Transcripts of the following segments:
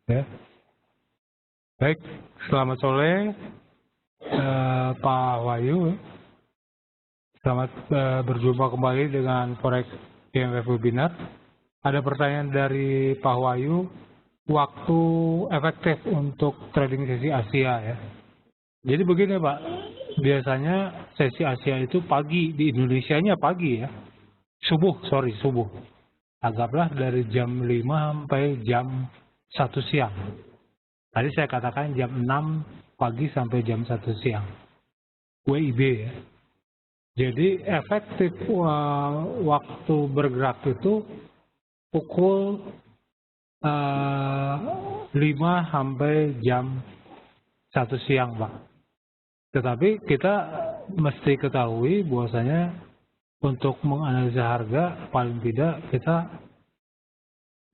Ya. Baik, selamat sore Pak Wahyu. Selamat berjumpa kembali dengan Forex IMF Webinar. Ada pertanyaan dari Pak Wahyu, waktu efektif untuk trading sesi Asia ya. Jadi begini Pak, biasanya sesi Asia itu pagi, di Indonesianya pagi ya. Subuh. Anggaplah dari jam 5 sampai jam 1 siang. Tadi saya katakan jam 6 pagi sampai jam 1 siang. WIB ya. Jadi efektif waktu bergerak itu pukul 5 sampai jam 1 siang Pak. Tetapi kita mesti ketahui bahwasanya untuk menganalisa harga paling tidak kita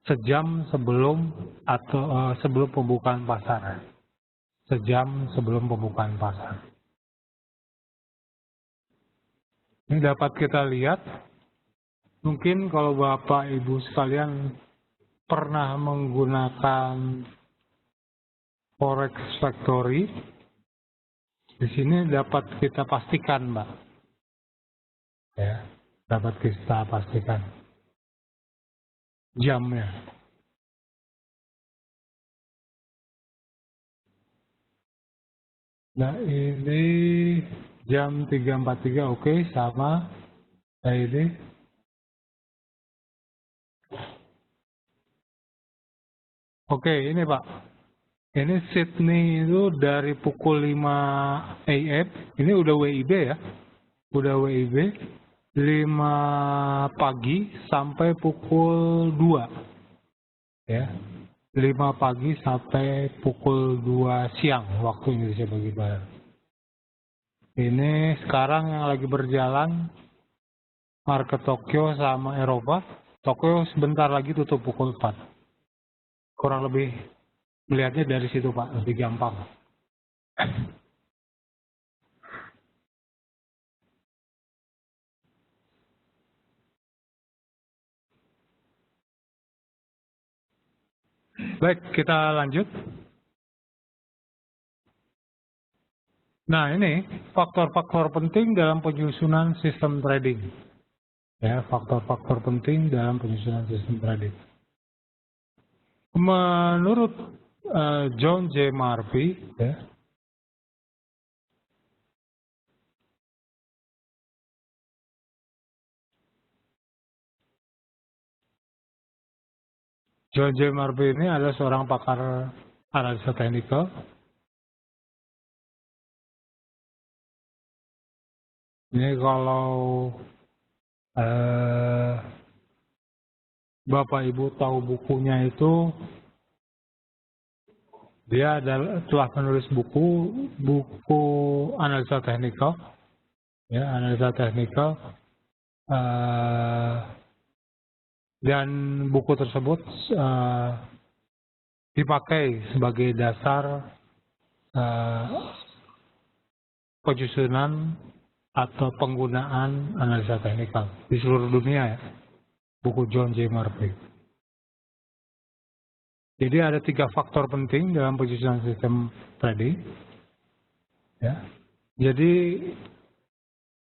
sejam sebelum atau sebelum pembukaan pasar. Sejam sebelum pembukaan pasar. Ini dapat kita lihat, mungkin kalau Bapak Ibu sekalian pernah menggunakan Forex Factory, di sini dapat kita pastikan, Mbak. Ya, dapat kita pastikan jamnya. Nah, ini jam 3.43, oke, sama. Nah, ini oke, ini Pak. Ini Sydney itu dari pukul 5 AM, ini udah WIB ya. Udah WIB 5 pagi sampai pukul 2. Ya. 5 pagi sampai pukul 2 siang waktu Indonesia bagian barat. Ini sekarang yang lagi berjalan market Tokyo sama Eropa. Tokyo sebentar lagi tutup pukul 4. Kurang lebih melihatnya dari situ Pak, lebih gampang. Baik, kita lanjut. Nah, ini faktor-faktor penting dalam penyusunan sistem trading. Ya, faktor-faktor penting dalam penyusunan sistem trading. Menurut John J. Murphy, ya, John J. Murphy ini adalah seorang pakar analisa teknikal. Ini kalau Bapak Ibu tahu bukunya itu, dia telah menulis buku analisa teknikal, ya, analisa teknikal, dan buku tersebut dipakai sebagai dasar penyusunan atau penggunaan analisa teknikal di seluruh dunia ya, buku John J. Murphy. Jadi ada 3 faktor penting dalam penyusunan sistem trading. Ya. Jadi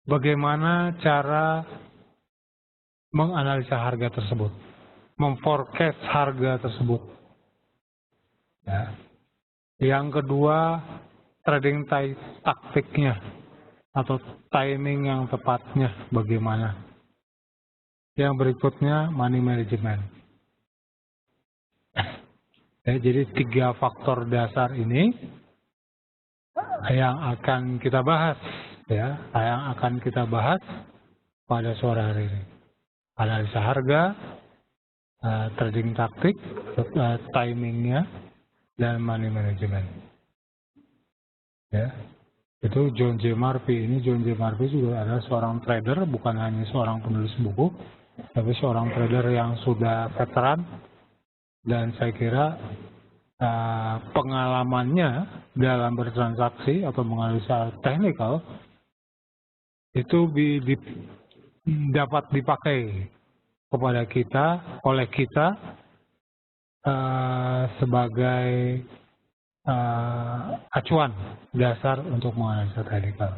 bagaimana cara menganalisa harga tersebut, memforecast harga tersebut. Ya. Yang kedua, trading taktiknya atau timing yang tepatnya bagaimana. Yang berikutnya money management. Ya, jadi 3 faktor dasar ini yang akan kita bahas, ya, yang akan kita bahas pada sore hari ini. Analisa harga, trading taktik, timingnya, dan money management. Ya. Itu John J. Murphy. Ini John J. Murphy juga adalah seorang trader, bukan hanya seorang penulis buku, tapi seorang trader yang sudah veteran, dan saya kira pengalamannya dalam bertransaksi atau menganalisa teknikal itu dapat dipakai kepada kita, oleh kita sebagai acuan dasar untuk menganalisa teknikal.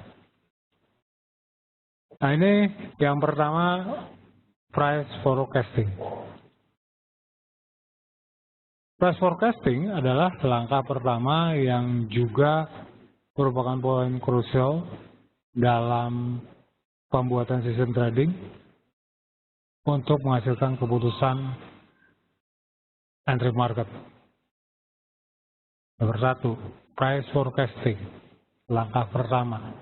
Nah, ini yang pertama, price forecasting. Price forecasting adalah langkah pertama yang juga merupakan poin krusial dalam pembuatan sistem trading untuk menghasilkan keputusan entry market. Nomor satu, price forecasting, langkah pertama,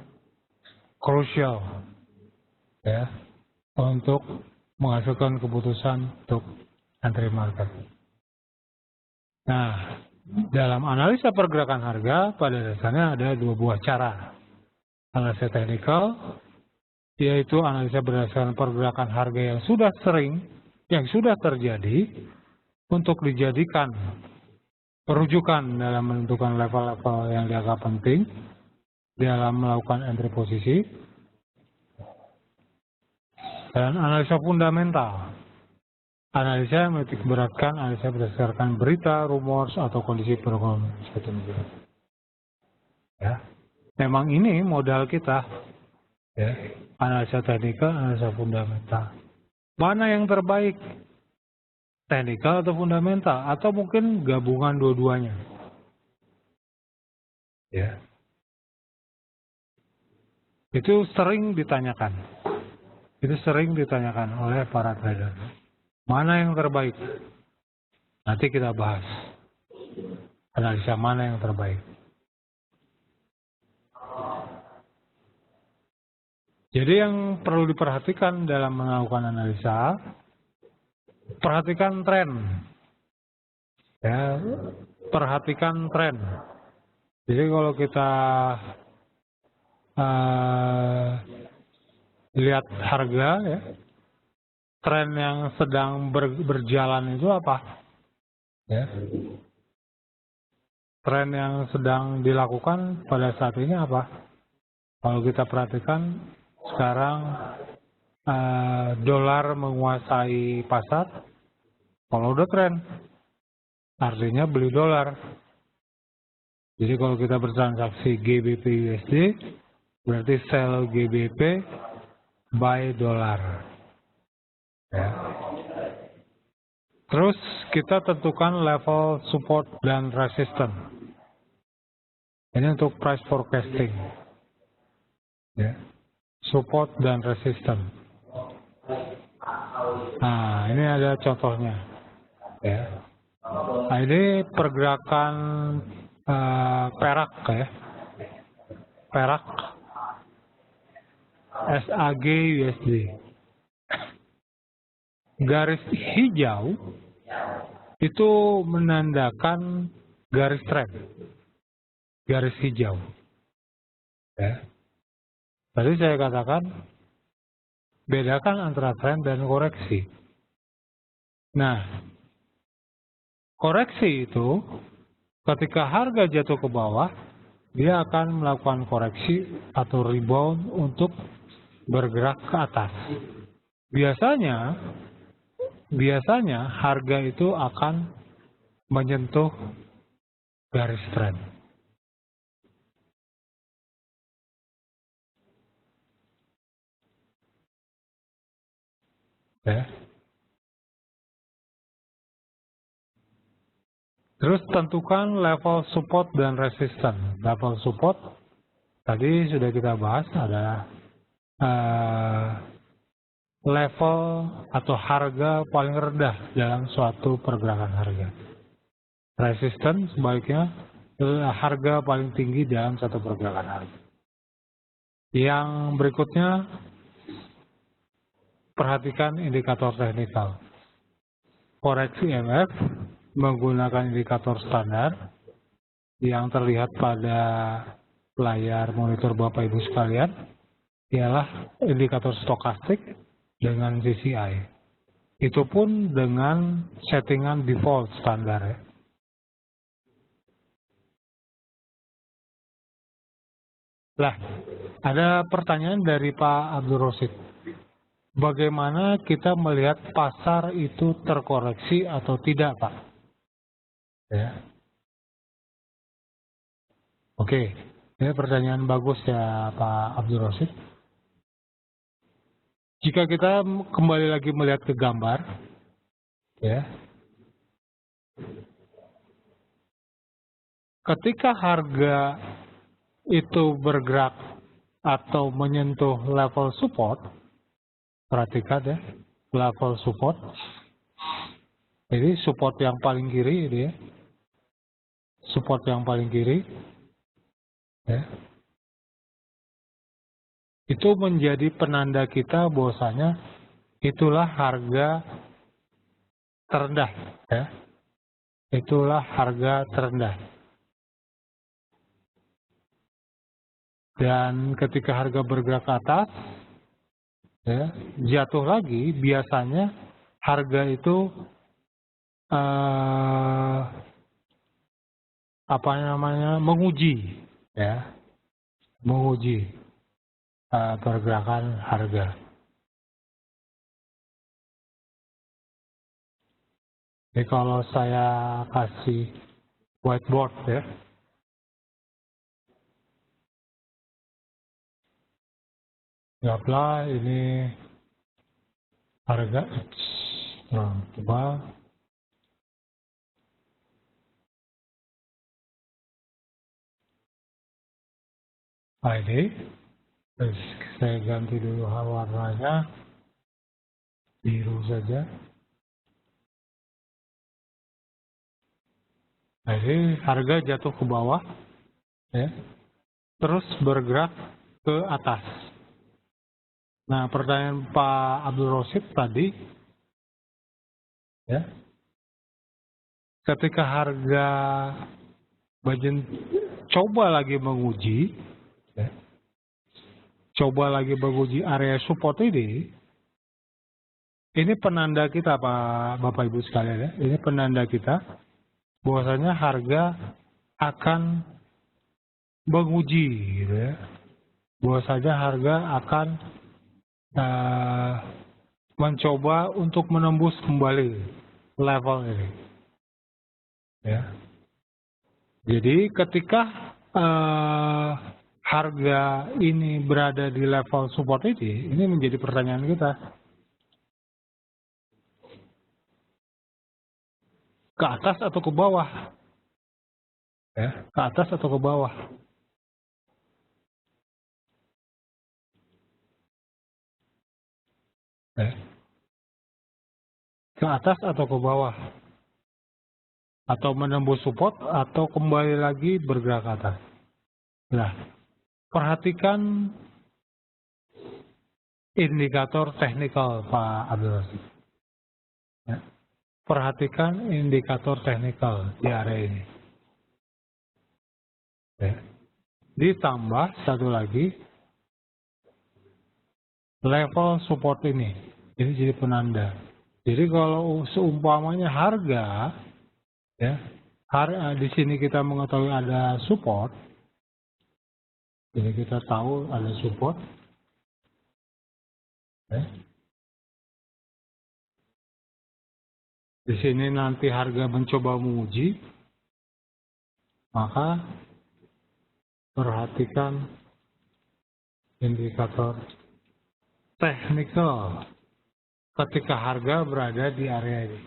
krusial ya, untuk menghasilkan keputusan untuk entry market. Nah, dalam analisa pergerakan harga pada dasarnya ada dua buah cara. Analisa teknikal, yaitu analisa berdasarkan pergerakan harga yang sudah terjadi untuk dijadikan perujukan dalam menentukan level-level yang dianggap penting dalam melakukan entry posisi. Dan analisa fundamental, analisa yang menitik beratkan analisa berdasarkan berita, rumors, atau kondisi perekonomian suatu negara. Ya, memang ini modal kita, ya, analisa teknikal, analisa fundamental. Mana yang terbaik, teknikal atau fundamental, atau mungkin gabungan dua-duanya? Ya, itu sering ditanyakan. Itu sering ditanyakan oleh para trader. Mana yang terbaik? Nanti kita bahas. Analisa mana yang terbaik. Jadi yang perlu diperhatikan dalam melakukan analisa, perhatikan tren. Ya, perhatikan tren. Jadi kalau kita lihat harga, ya, tren yang sedang berjalan itu apa? Ya. Tren yang sedang dilakukan pada saat ini apa? Kalau kita perhatikan sekarang dolar menguasai pasar. Kalau udah tren, artinya beli dolar. Jadi kalau kita bertransaksi GBP USD, berarti sell GBP, buy dolar. Ya. Terus kita tentukan level support dan resistance. Ini untuk price forecasting. Ya. Support dan resistance. Nah, ini ada contohnya. Ya. Nah, ini pergerakan perak, ya. Perak SAG USD. Garis hijau itu menandakan garis trend. Garis hijau. Ya. Tadi saya katakan bedakan antara tren dan koreksi. Nah, koreksi itu ketika harga jatuh ke bawah, dia akan melakukan koreksi atau rebound untuk bergerak ke atas. Biasanya harga itu akan menyentuh garis tren. Ya. Terus tentukan level support dan resistance. Level support tadi sudah kita bahas adalah level atau harga paling rendah dalam suatu pergerakan harga. Resistance sebaliknya adalah harga paling tinggi dalam satu pergerakan harga. Yang berikutnya, perhatikan indikator teknikal. Koreksi MF menggunakan indikator standar yang terlihat pada layar monitor Bapak Ibu sekalian ialah indikator stokastik dengan CCI. Itu pun dengan settingan default standar, ya. Lah, ada pertanyaan dari Pak Abdul Rosid. Bagaimana kita melihat pasar itu terkoreksi atau tidak, Pak? Ya. Oke, ini pertanyaan bagus ya Pak Abdul Rosid. Jika kita kembali lagi melihat ke gambar, ya, ketika harga itu bergerak atau menyentuh level support, perhatikan ya, level support. Jadi support yang paling kiri ini ya, support yang paling kiri, ya, itu menjadi penanda kita bahwasanya itulah harga terendah, ya, itulah harga terendah. Dan ketika harga bergerak ke atas, ya, jatuh lagi, biasanya harga itu apa namanya, menguji, ya, menguji pergerakan harga. Jadi kalau saya kasih whiteboard ya, anggaplah ini harga X, coba ID, terus saya ganti dulu warnanya biru saja. Jadi harga jatuh ke bawah, ya, terus bergerak ke atas. Nah, pertanyaan Pak Abdul Rosid tadi, ya, ketika harga Bajen coba lagi menguji, ya, coba lagi menguji area support ini penanda kita Pak Bapak Ibu sekalian ya, ini penanda kita bahwasanya harga akan menguji, gitu ya, bahwasanya harga akan mencoba untuk menembus kembali level ini, ya. Jadi ketika harga ini berada di level support ini menjadi pertanyaan kita. Ke atas atau ke bawah? Ya, ke atas atau ke bawah? Ya. Ke atas atau ke bawah? Atau menembus support atau kembali lagi bergerak ke atas? Nah, perhatikan indikator teknikal Pak Abdul Rosid. Ya. Perhatikan indikator teknikal di area ini. Ya. Ditambah satu lagi, level support ini jadi penanda. Jadi kalau seumpamanya harga, ya, di sini kita mengetahui ada support, jadi kita tahu ada support, ya. Di sini nanti harga mencoba menguji, maka perhatikan indikator teknikal ketika harga berada di area ini.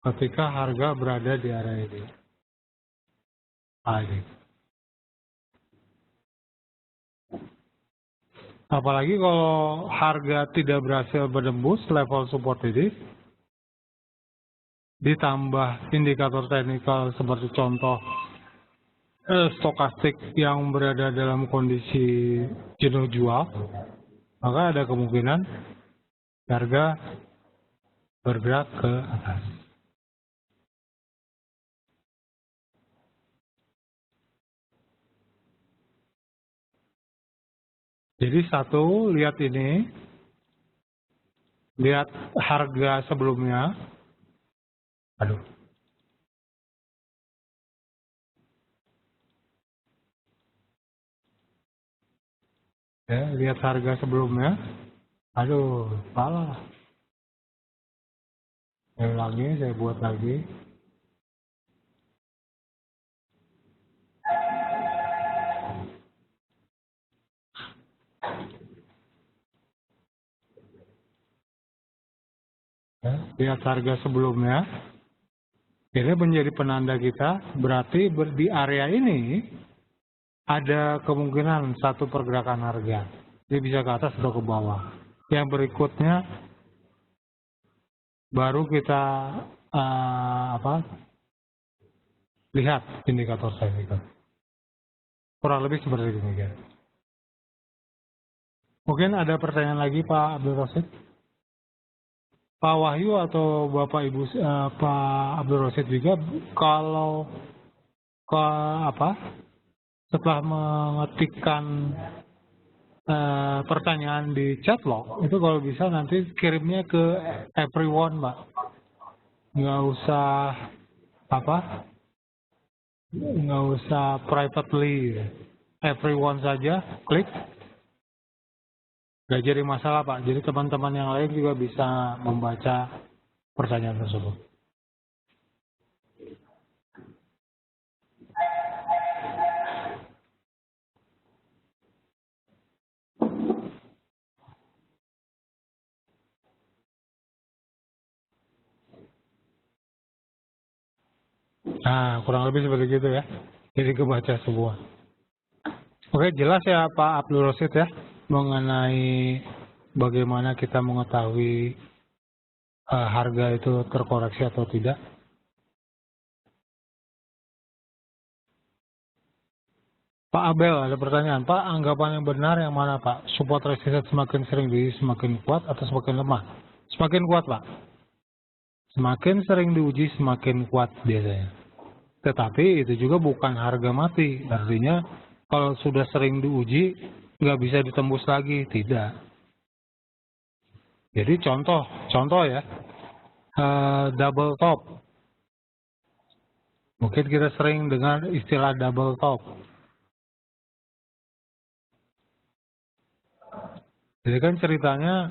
Ketika harga berada di area ini. Ini. Apalagi kalau harga tidak berhasil menembus level support ini, ditambah indikator teknikal seperti contoh stokastik yang berada dalam kondisi jenuh jual, maka ada kemungkinan harga bergerak ke atas. Jadi satu, lihat ini, lihat harga sebelumnya. Aduh. Ya, lihat harga sebelumnya. Aduh, salah. Saya ulangi, saya buat lagi. Ya, lihat harga sebelumnya. Ini menjadi penanda kita, berarti di area ini ada kemungkinan satu pergerakan harga. Dia bisa ke atas atau ke bawah. Yang berikutnya baru kita lihat indikator teknikal. Kurang lebih seperti demikian. Mungkin ada pertanyaan lagi Pak Abdul Rosid? Pak Wahyu atau Bapak Ibu Pak Abdul Rosid juga, kalau setelah mengetikkan pertanyaan di chat log, itu kalau bisa nanti kirimnya ke everyone, Pak. Nggak usah privately, everyone saja, klik. Nggak jadi masalah, Pak. Jadi teman-teman yang lain juga bisa membaca pertanyaan tersebut. Nah, kurang lebih seperti itu ya. Jadi kebaca semua. Oke, jelas ya Pak Abdul Rosid ya, mengenai bagaimana kita mengetahui harga itu terkoreksi atau tidak. Pak Abel, ada pertanyaan. Pak, anggapan yang benar yang mana Pak? Support resistance semakin sering diuji semakin kuat atau semakin lemah? Semakin kuat Pak. Semakin sering diuji semakin kuat biasanya. Tetapi itu juga bukan harga mati. Artinya kalau sudah sering diuji nggak bisa ditembus lagi. Tidak. Jadi contoh ya. Double top. Mungkin kita sering dengar istilah double top. Jadi kan ceritanya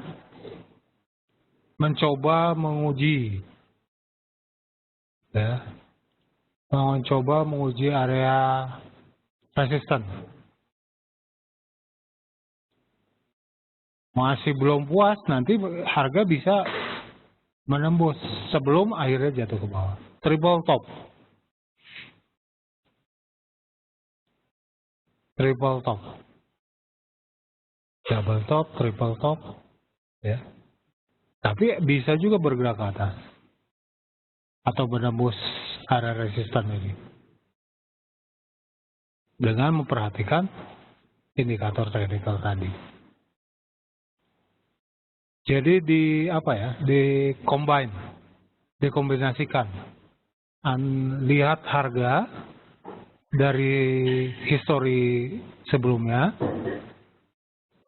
mencoba menguji, ya, mencoba menguji area resisten. Masih belum puas, nanti harga bisa menembus sebelum akhirnya jatuh ke bawah. Triple top. Triple top. Double top, triple top, ya. Tapi bisa juga bergerak ke atas atau menembus area resisten ini dengan memperhatikan indikator teknikal tadi. Jadi dikombinasikan. Lihat harga dari histori sebelumnya,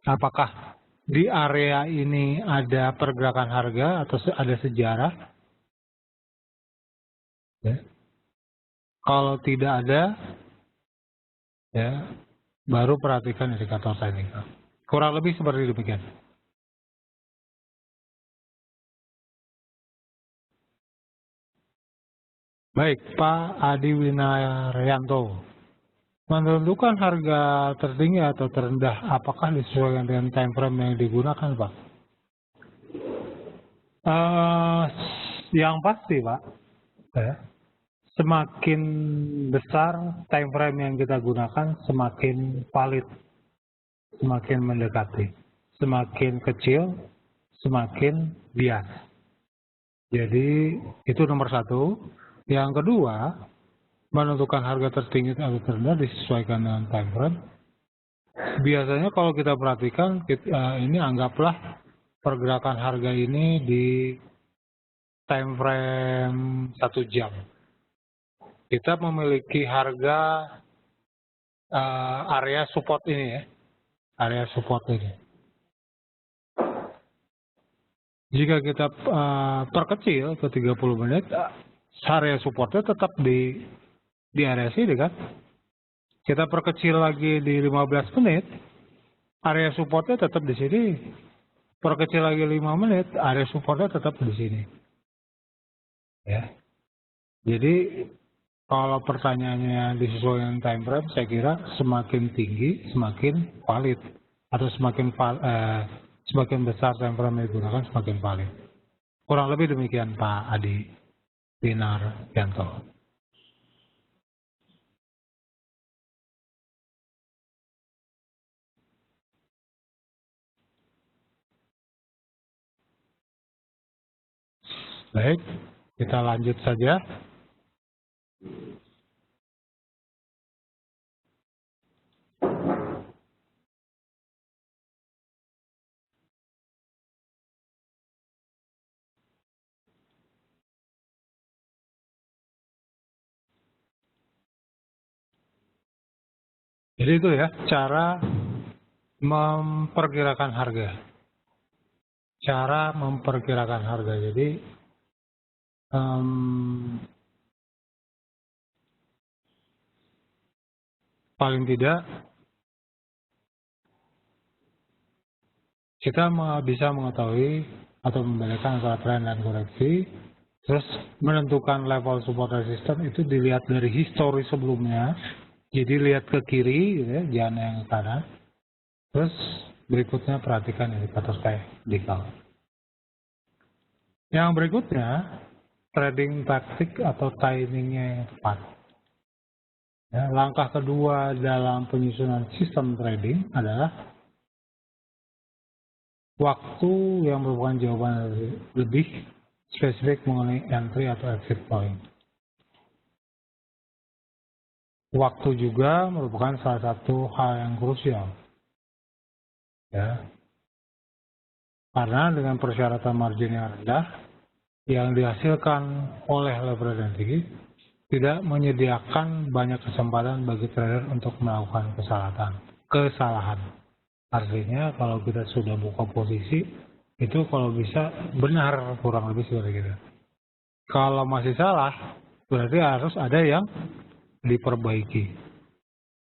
apakah di area ini ada pergerakan harga atau ada sejarah. Ya. Kalau tidak ada, ya, baru perhatikan indikator teknikal. Kurang lebih seperti demikian. Baik, Pak Adi Winaryanto. Menentukan harga tertinggi atau terendah, apakah disesuaikan dengan time frame yang digunakan, Pak? Yang pasti, Pak, ya, semakin besar time frame yang kita gunakan, semakin valid, semakin mendekati. Semakin kecil, semakin bias. Jadi itu nomor satu. Yang kedua, menentukan harga tertinggi atau terendah disesuaikan dengan time frame. Biasanya kalau kita perhatikan, ini anggaplah pergerakan harga ini di time frame 1 jam. Kita memiliki harga area support ini ya, area support ini. Jika kita perkecil ke 30 menit, area supportnya tetap di area sini kan. Kita perkecil lagi di 15 menit, area supportnya tetap di sini. perkecil lagi 5 menit, area supportnya tetap di sini. Ya. Jadi kalau pertanyaannya disesuaikan time frame, saya kira semakin tinggi semakin valid, atau semakin besar time frame yang digunakan semakin valid. Kurang lebih demikian Pak Adi Winaryanto. Baik, kita lanjut saja. Jadi itu ya, cara memperkirakan harga. Cara memperkirakan harga. Jadi paling tidak kita bisa mengetahui atau membedakan antara tren dan koreksi. Terus menentukan level support resistance itu dilihat dari histori sebelumnya. Jadi lihat ke kiri, gitu ya, jangan yang ke kanan. Terus berikutnya perhatikan indikator teknikal. Yang berikutnya, trading taktik atau timingnya yang tepat. Ya, langkah kedua dalam penyusunan sistem trading adalah waktu yang merupakan jawaban lebih spesifik mengenai entry atau exit point. Waktu juga merupakan salah satu hal yang krusial. Ya. Karena dengan persyaratan margin yang rendah yang dihasilkan oleh leverage yang tinggi tidak menyediakan banyak kesempatan bagi trader untuk melakukan kesalahan. Artinya kalau kita sudah buka posisi, itu kalau bisa benar kurang lebih seperti itu. Kalau masih salah, berarti harus ada yang diperbaiki.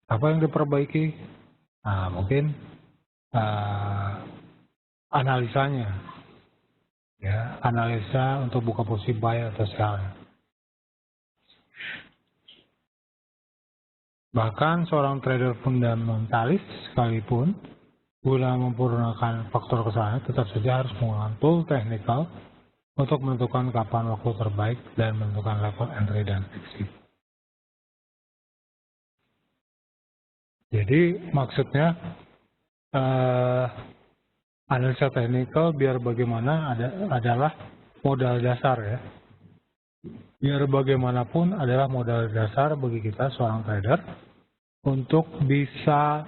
Apa yang diperbaiki? Nah, mungkin analisanya. Ya, analisa untuk buka posisi buy atau sell. Bahkan seorang trader fundamentalis sekalipun guna mempergunakan faktor kesalahan tetap saja harus menggunakan tool teknikal untuk menentukan kapan waktu terbaik dan menentukan level entry dan exit. Jadi maksudnya analisa teknikal biar bagaimana adalah modal dasar ya. Biar bagaimanapun adalah modal dasar bagi kita seorang trader untuk bisa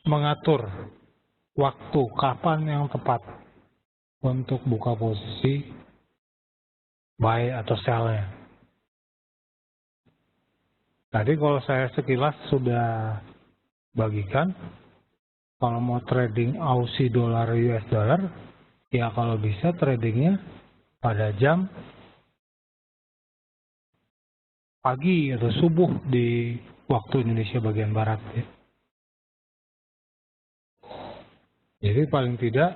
mengatur waktu kapan yang tepat untuk buka posisi buy atau sell-nya. Tadi kalau saya sekilas sudah bagikan, kalau mau trading Aussie dollar US dollar, ya kalau bisa tradingnya pada jam pagi atau subuh di waktu Indonesia bagian barat ya. Jadi paling tidak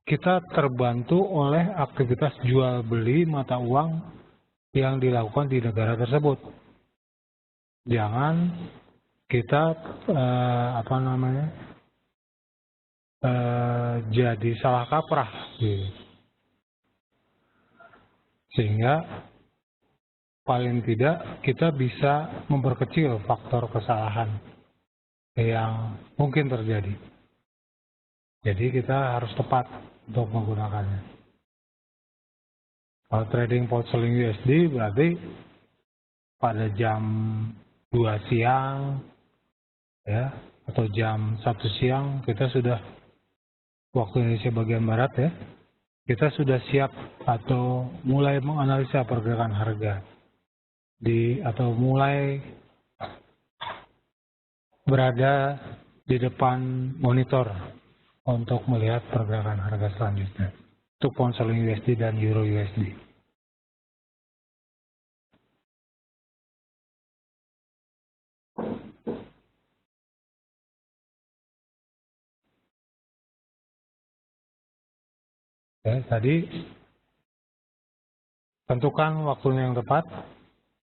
kita terbantu oleh aktivitas jual beli mata uang yang dilakukan di negara tersebut. Jangan kita jadi salah kaprah gitu. Sehingga paling tidak kita bisa memperkecil faktor kesalahan yang mungkin terjadi. Jadi kita harus tepat untuk menggunakannya. Kalau trading port selling USD berarti pada jam 2 siang ya atau jam 1 siang kita sudah waktu Indonesia bagian barat ya, kita sudah siap atau mulai menganalisa pergerakan harga atau mulai berada di depan monitor untuk melihat pergerakan harga selanjutnya untuk pound sterling USD dan euro USD. Ya, tadi tentukan waktunya yang tepat.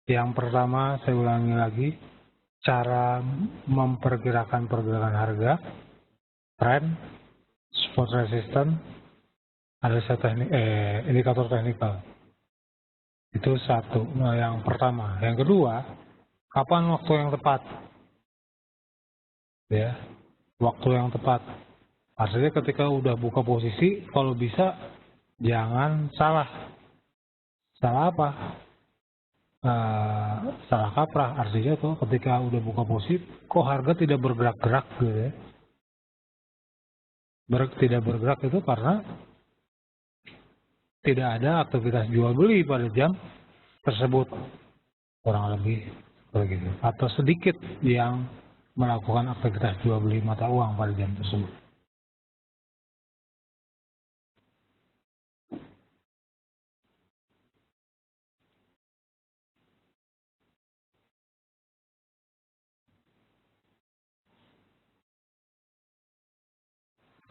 Yang pertama, saya ulangi lagi, cara memperkirakan pergerakan harga, trend, support resistance, analisa teknik, indikator teknikal. Itu satu, yang pertama. Yang kedua, kapan waktu yang tepat? Ya, waktu yang tepat. Artinya ketika udah buka posisi, kalau bisa jangan salah. Salah apa? Salah kaprah. Artinya tuh ketika udah buka posisi, kok harga tidak bergerak-gerak gitu ya. Tidak bergerak itu karena tidak ada aktivitas jual beli pada jam tersebut, kurang lebih begitu, atau sedikit yang melakukan aktivitas jual beli mata uang pada jam tersebut.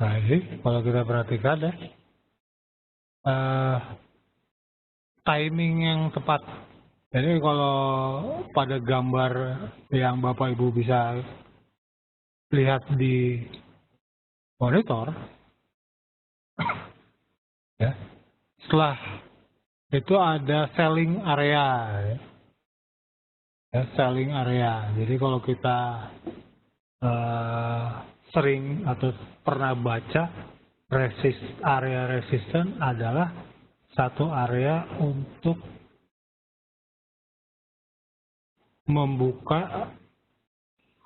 Nah, jadi kalau kita perhatikan ya, timing yang tepat. Jadi kalau pada gambar yang Bapak Ibu bisa lihat di monitor, ya, setelah itu ada selling area, ya, selling area. Jadi kalau kita sering atau pernah baca, area resisten adalah satu area untuk membuka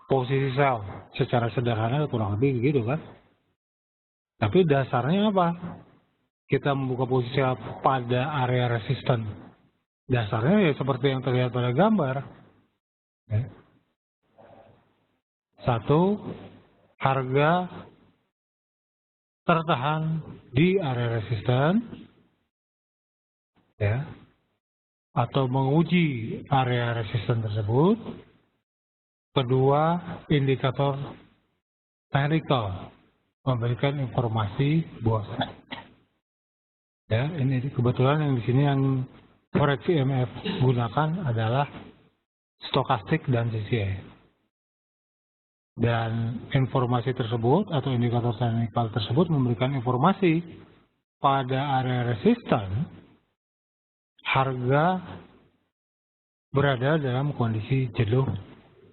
posisi sell. Secara sederhana kurang lebih gitu kan. Tapi dasarnya apa? Kita membuka posisi sell pada area resisten. Dasarnya ya seperti yang terlihat pada gambar. Ya. Satu, harga tertahan di area resisten, ya, atau menguji area resisten tersebut. Kedua, indikator technical memberikan informasi bahwa, ya, ini kebetulan yang di sini yang forex IMF gunakan adalah stokastik dan CCI. Dan informasi tersebut atau indikator teknikal tersebut memberikan informasi pada area resisten harga berada dalam kondisi jenuh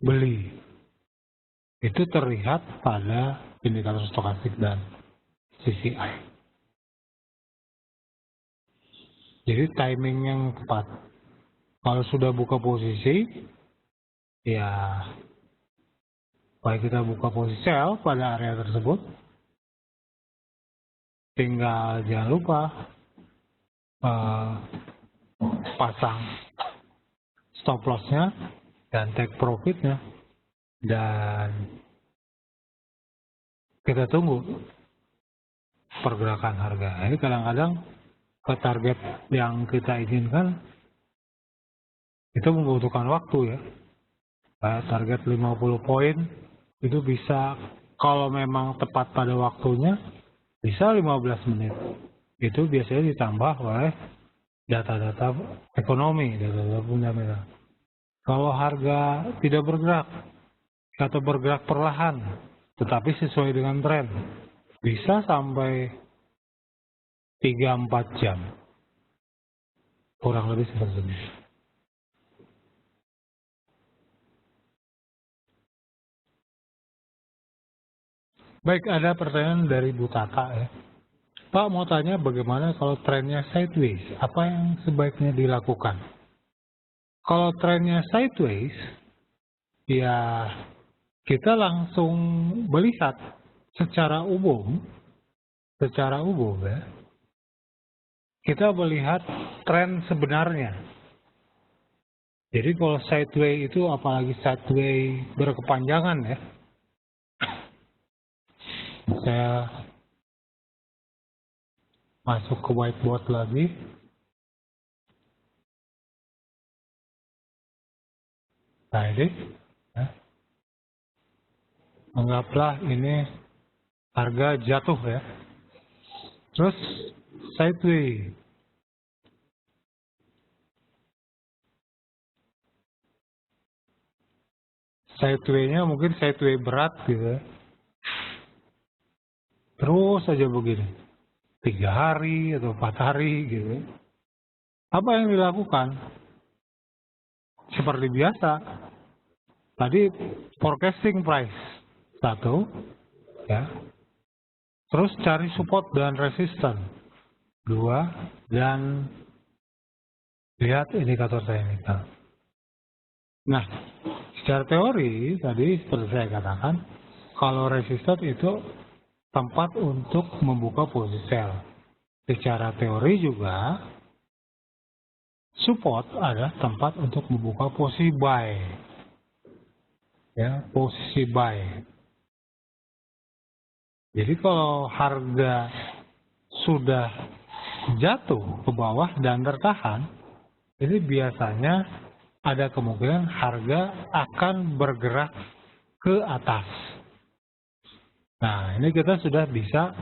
beli. Itu terlihat pada indikator stokastik dan CCI. Jadi timing yang tepat. Kalau sudah buka posisi, ya baik kita buka posisi sell pada area tersebut, tinggal jangan lupa pasang stop lossnya dan take profitnya, dan kita tunggu pergerakan harga. Ini kadang-kadang ke target yang kita inginkan itu membutuhkan waktu ya. Target 50 poin itu bisa, kalau memang tepat pada waktunya, bisa 15 menit. Itu biasanya ditambah oleh data-data ekonomi, data-data fundamental. Kalau harga tidak bergerak atau bergerak perlahan, tetapi sesuai dengan tren, bisa sampai 3-4 jam. Kurang lebih seperti ini. Baik, ada pertanyaan dari Bu Tata ya. Pak mau tanya bagaimana kalau trennya sideways, apa yang sebaiknya dilakukan? Kalau trennya sideways, ya kita langsung melihat secara umum ya, kita melihat tren sebenarnya. Jadi kalau sideways itu, apalagi sideways berkepanjangan ya, saya masuk ke whiteboard lagi. Nah ini, ya, anggaplah ini harga jatuh ya. Terus sideway. Sideway-nya mungkin sideway berat gitu. Terus aja begini. 3 hari atau 4 hari gitu. Apa yang dilakukan? Seperti biasa. Tadi forecasting price. 1. Ya. Terus cari support dan resistance. 2. Dan lihat indikator teknikal. Nah, secara teori tadi seperti saya katakan, kalau resistance itu tempat untuk membuka posisi sell. Secara teori juga support adalah tempat untuk membuka posisi buy. Ya, posisi buy. Jadi kalau harga sudah jatuh ke bawah dan tertahan, ini biasanya ada kemungkinan harga akan bergerak ke atas. Nah, ini kita sudah bisa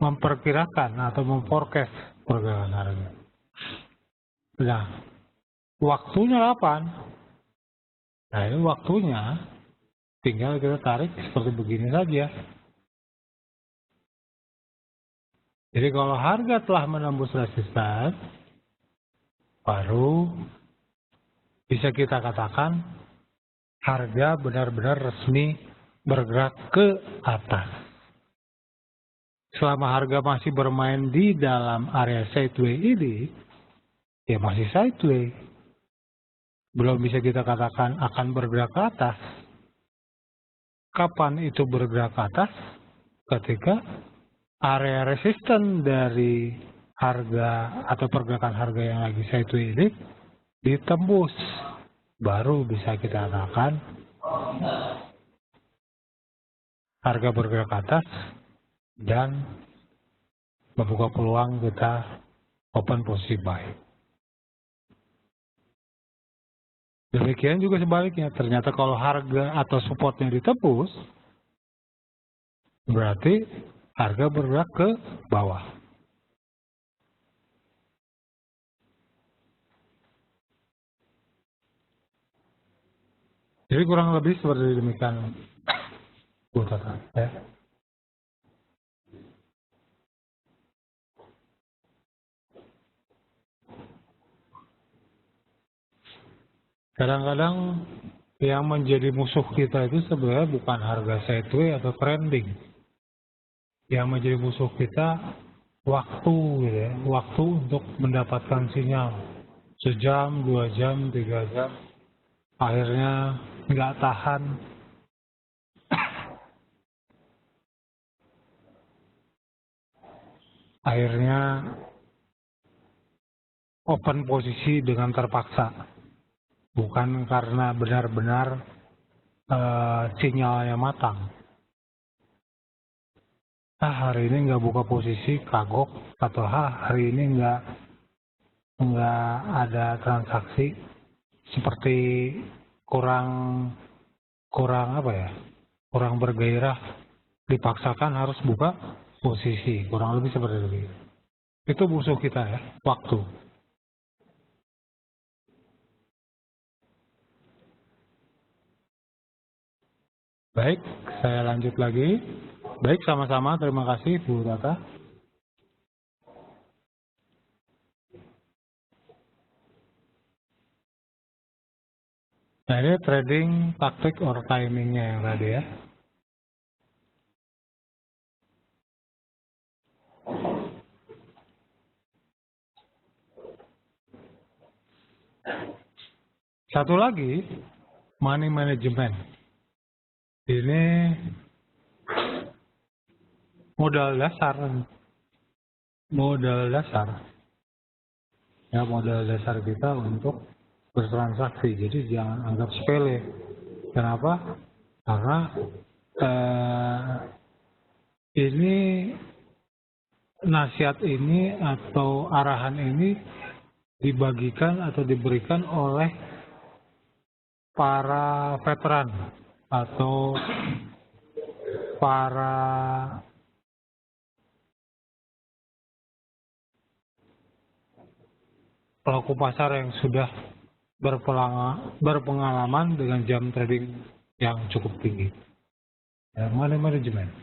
memperkirakan atau memforecast pergerakan harga. Nah, waktunya kapan? Nah, ini waktunya tinggal kita tarik seperti begini saja. Jadi kalau harga telah menembus resistance, baru bisa kita katakan harga benar-benar resmi bergerak ke atas. Selama harga masih bermain di dalam area sideway ini, ya masih sideway. Belum bisa kita katakan akan bergerak ke atas. Kapan itu bergerak ke atas? Ketika area resisten dari harga atau pergerakan harga yang lagi sideway ini ditembus, baru bisa kita katakan harga bergerak ke atas dan membuka peluang kita open posisi buy. Demikian juga sebaliknya, ternyata kalau harga atau supportnya ditembus, berarti harga bergerak ke bawah. Jadi kurang lebih seperti demikian, Bu Tata. Ya. Kadang-kadang yang menjadi musuh kita itu sebenarnya bukan harga sideway atau trending. Yang menjadi musuh kita waktu, gitu ya. Waktu untuk mendapatkan sinyal. Sejam, 2 jam, 3 jam. Akhirnya nggak tahan. Akhirnya open posisi dengan terpaksa. Bukan karena benar-benar sinyalnya matang. Hari ini nggak buka posisi, kagok, atau hari ini nggak ada transaksi, seperti kurang apa ya, kurang bergairah, dipaksakan harus buka posisi, kurang lebih seperti itu. Itu musuh kita ya, waktu. Baik, saya lanjut lagi. Baik, sama-sama. Terima kasih, Bu Tata. Nah, ini trading taktik or timingnya yang tadi ya. Satu lagi, money management. Ini modal dasar. Ya, modal dasar kita untuk bertransaksi. Jadi jangan anggap sepele. Kenapa? Karena ini nasihat ini atau arahan ini dibagikan atau diberikan oleh para veteran atau para pelaku pasar yang sudah berpengalaman dengan jam trading yang cukup tinggi. Money management.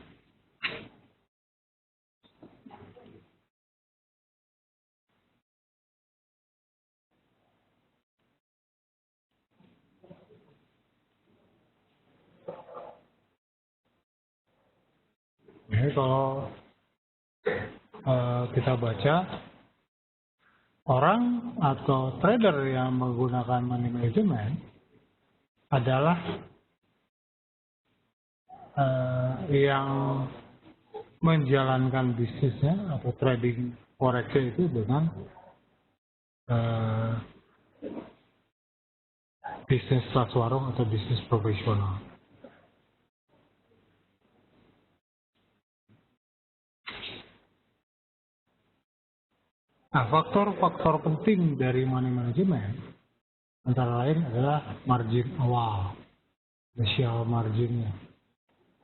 Jadi kalau kita baca, orang atau trader yang menggunakan money management adalah yang menjalankan bisnisnya atau trading forex itu dengan bisnis kelas warung atau bisnis profesional. Nah, faktor-faktor penting dari money management antara lain adalah margin awal, initial marginnya,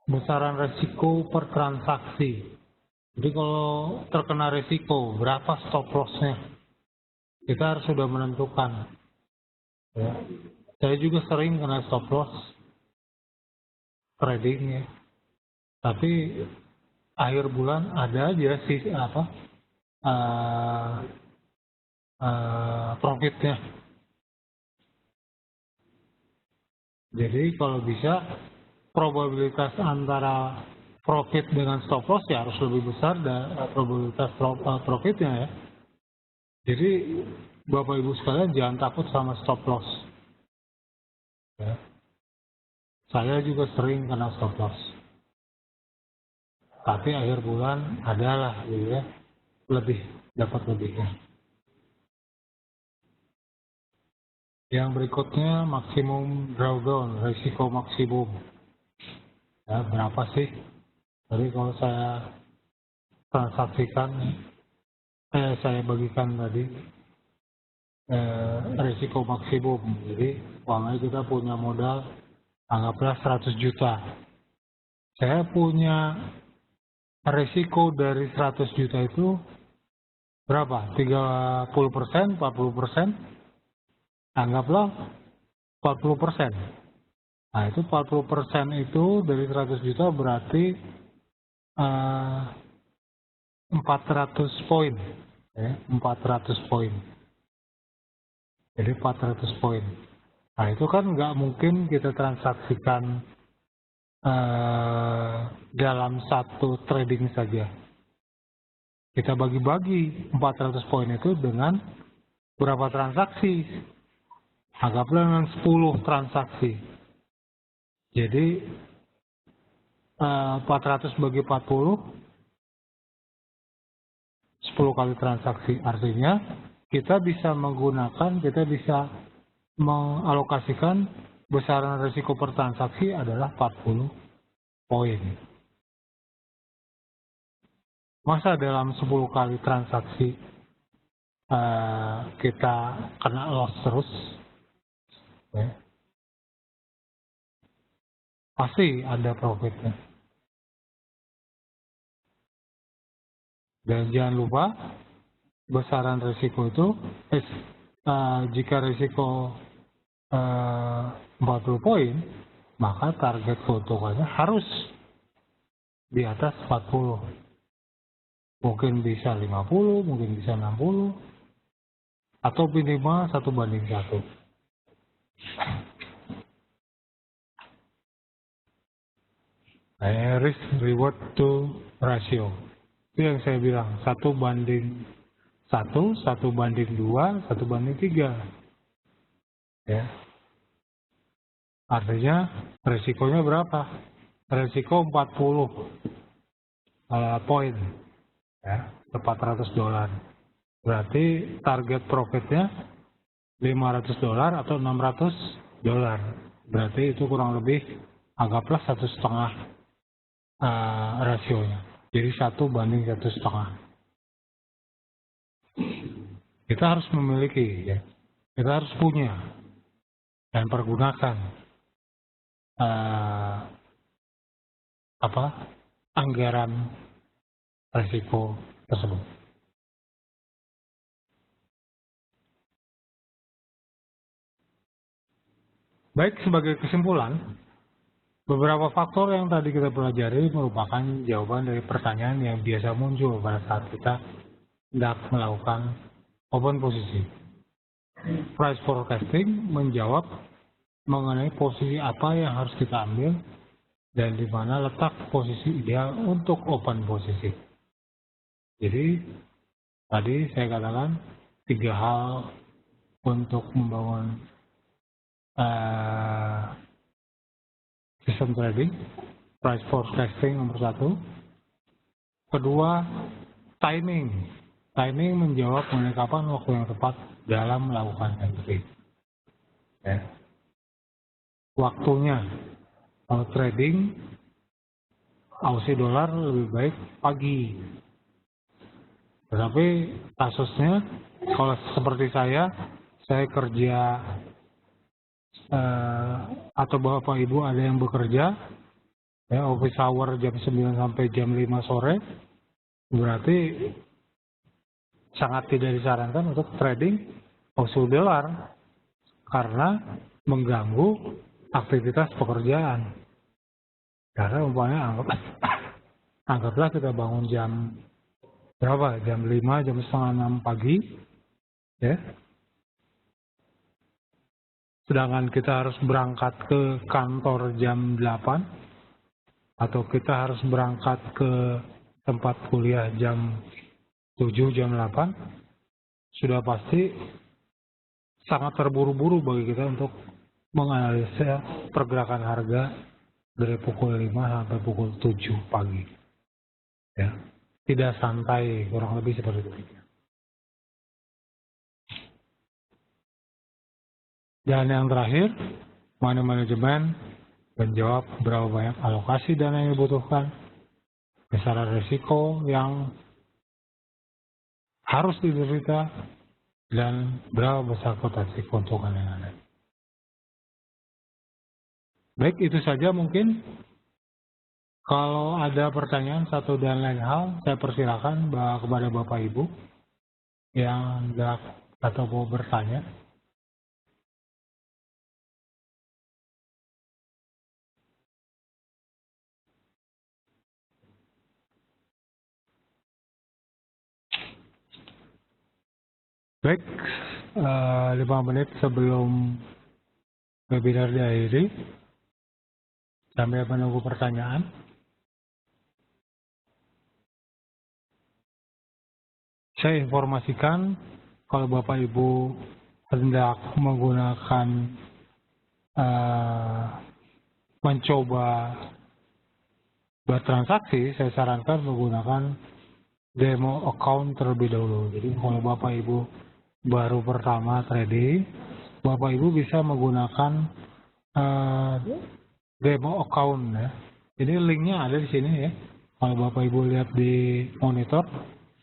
besaran resiko per transaksi. Jadi kalau terkena resiko, berapa stop loss-nya? Kita harus sudah menentukan. Ya. Saya juga sering kena stop loss trading ya. Tapi akhir bulan ada aja sih profitnya. Jadi kalau bisa probabilitas antara profit dengan stop loss ya harus lebih besar dari probabilitas profitnya ya. Jadi Bapak Ibu sekalian jangan takut sama stop loss. Ya. Saya juga sering kena stop loss. Tapi akhir bulan adalah gitu ya, dapat lebihnya. Yang berikutnya maksimum drawdown, risiko maksimum. Ya, berapa sih? Jadi kalau saya transaksikan, saya bagikan tadi risiko maksimum. Jadi uangnya kita punya modal anggaplah 100 juta. Saya punya risiko dari 100 juta itu berapa? 30%, 40%? Anggaplah 40%. Nah, itu 40% itu dari 100 juta berarti 400 poin. Ya, 400 poin. Jadi 400 poin. Nah, itu kan nggak mungkin kita transaksikan dalam satu trading saja. Kita bagi-bagi 400 poin itu dengan berapa transaksi? Anggaplah dengan 10 transaksi. Jadi 400 bagi 40, 10 kali transaksi. Artinya kita bisa mengalokasikan besaran risiko per transaksi adalah 40 poin. Masa dalam 10 kali transaksi kita kena loss terus? Ya. Pasti ada profitnya. Dan jangan lupa besaran risiko itu jika risiko 40 poin, maka target keuntungannya harus di atas 40. Mungkin bisa 50, mungkin bisa 60, atau minimal 1:1. Risk reward to ratio. Itu yang saya bilang, 1:1, 1:2, 1:3. Ya. Artinya resikonya berapa? Resiko 40 poin. Ya, $400. Berarti target profitnya $500 atau $600. Berarti itu kurang lebih anggaplah 1,5 rasionya. Jadi 1:1,5. Kita harus memiliki, ya. Kita harus punya dan pergunakan anggaran risiko tersebut. Baik, sebagai kesimpulan, beberapa faktor yang tadi kita pelajari merupakan jawaban dari pertanyaan yang biasa muncul pada saat kita hendak melakukan open posisi. Price forecasting menjawab mengenai posisi apa yang harus kita ambil dan di mana letak posisi ideal untuk open posisi. Jadi, tadi saya katakan 3 hal untuk membangun sistem trading. Price forecasting nomor 1. Kedua, timing. Timing menjawab mengenai kapan waktu yang tepat dalam melakukan entry. Ya. Waktunya, kalau trading Aussie dolar lebih baik pagi. Tetapi kasusnya, kalau seperti saya kerja atau Bapak Ibu ada yang bekerja, ya, office hour jam 9 sampai jam 5 sore, berarti sangat tidak disarankan untuk trading Aussie dolar karena mengganggu aktivitas pekerjaan. Karena umpamanya anggaplah kita bangun jam berapa? Jam 5, jam setengah 6 pagi, ya. Sedangkan kita harus berangkat ke kantor jam 8 atau kita harus berangkat ke tempat kuliah jam 7, jam 8, sudah pasti sangat terburu-buru bagi kita untuk menganalisa pergerakan harga dari pukul 5 sampai pukul 7 pagi. Ya. Tidak santai, kurang lebih seperti itu. Dan yang terakhir, money management menjawab berapa banyak alokasi dana yang dibutuhkan, besaran risiko yang harus diderita, dan berapa besar potensi keuntungan yang ada. Baik, itu saja mungkin. Kalau ada pertanyaan satu dan lain hal, saya persilakan kepada Bapak Ibu yang hendak atau mau bertanya. Baik, 5 menit sebelum webinar diakhiri, sambil menunggu pertanyaan. Saya informasikan kalau Bapak Ibu hendak menggunakan mencoba bertransaksi, saya sarankan menggunakan demo account terlebih dahulu. Jadi kalau Bapak Ibu baru pertama trading, Bapak Ibu bisa menggunakan demo account, ya. Jadi linknya ada di sini, ya. Kalau Bapak Ibu lihat di monitor,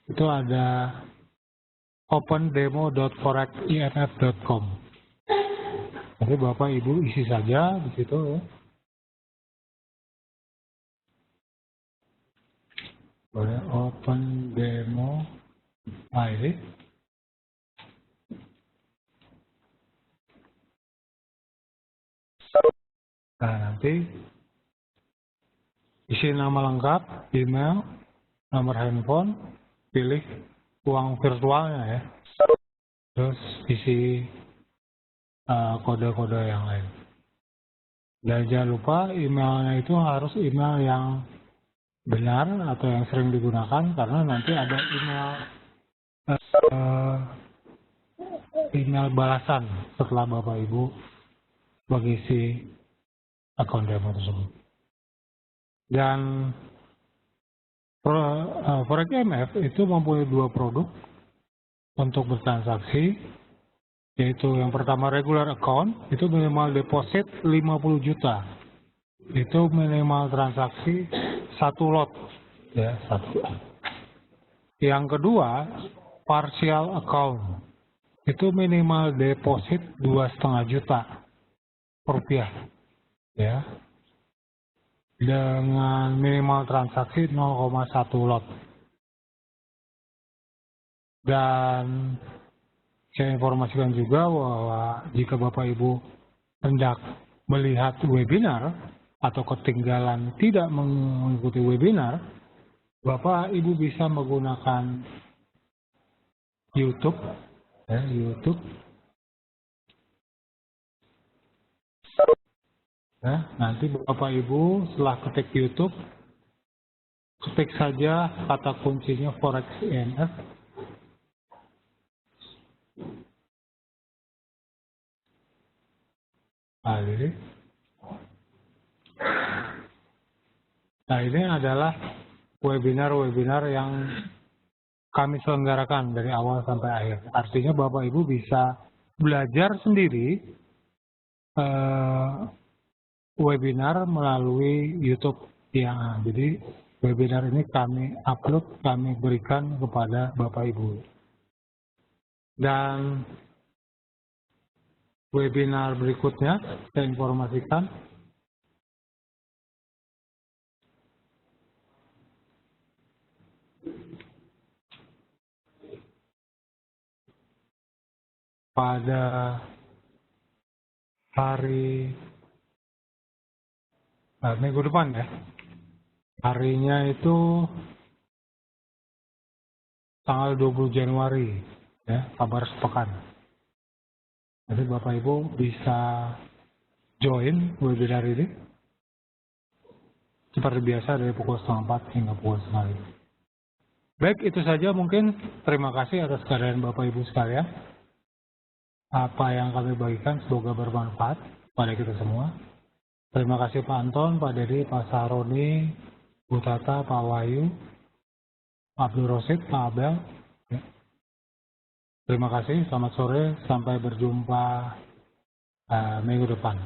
itu ada opendemo.foreximf.com. Jadi Bapak Ibu isi saja di situ, ya. Boleh open demo ini. Nah, nanti isi nama lengkap, email, nomor handphone, pilih uang virtualnya, ya. Terus isi kode-kode yang lain. Dan jangan lupa emailnya itu harus email yang benar atau yang sering digunakan, karena nanti ada email balasan setelah Bapak Ibu mengisi akun demo tersebut. Dan Forex IMF itu mempunyai 2 produk untuk bertransaksi, yaitu yang pertama regular account, itu minimal deposit 50 juta. Itu minimal transaksi 1 lot, ya, 1. Yang kedua, partial account, itu minimal deposit 2,5 juta rupiah, ya, dengan minimal transaksi 0,1 lot. Dan saya informasikan juga bahwa jika Bapak Ibu hendak melihat webinar atau ketinggalan tidak mengikuti webinar, Bapak Ibu bisa menggunakan YouTube, YouTube. Nanti Bapak Ibu setelah ketik YouTube, ketik saja kata kuncinya Forex INF. Nah, ini adalah webinar-webinar yang kami selenggarakan dari awal sampai akhir. Artinya Bapak Ibu bisa belajar sendiri webinar melalui YouTube. Ya, jadi webinar ini kami upload, kami berikan kepada Bapak Ibu. Dan webinar berikutnya saya informasikan pada hari minggu depan ya. Harinya itu tanggal 20 Januari ya, kabar sepekan. Jadi Bapak Ibu bisa join webinar ini seperti biasa dari pukul 4:30 hingga pukul 5:30. Baik, itu saja mungkin. Terima kasih atas kehadiran Bapak Ibu sekalian. Apa yang kami bagikan semoga bermanfaat pada kita semua. Terima kasih Pak Anton, Pak Dedi, Pak Saroni, Bu Tata, Pak Wahyu, Pak Abdul Rosid, Pak Abel. Terima kasih, selamat sore, sampai berjumpa minggu depan.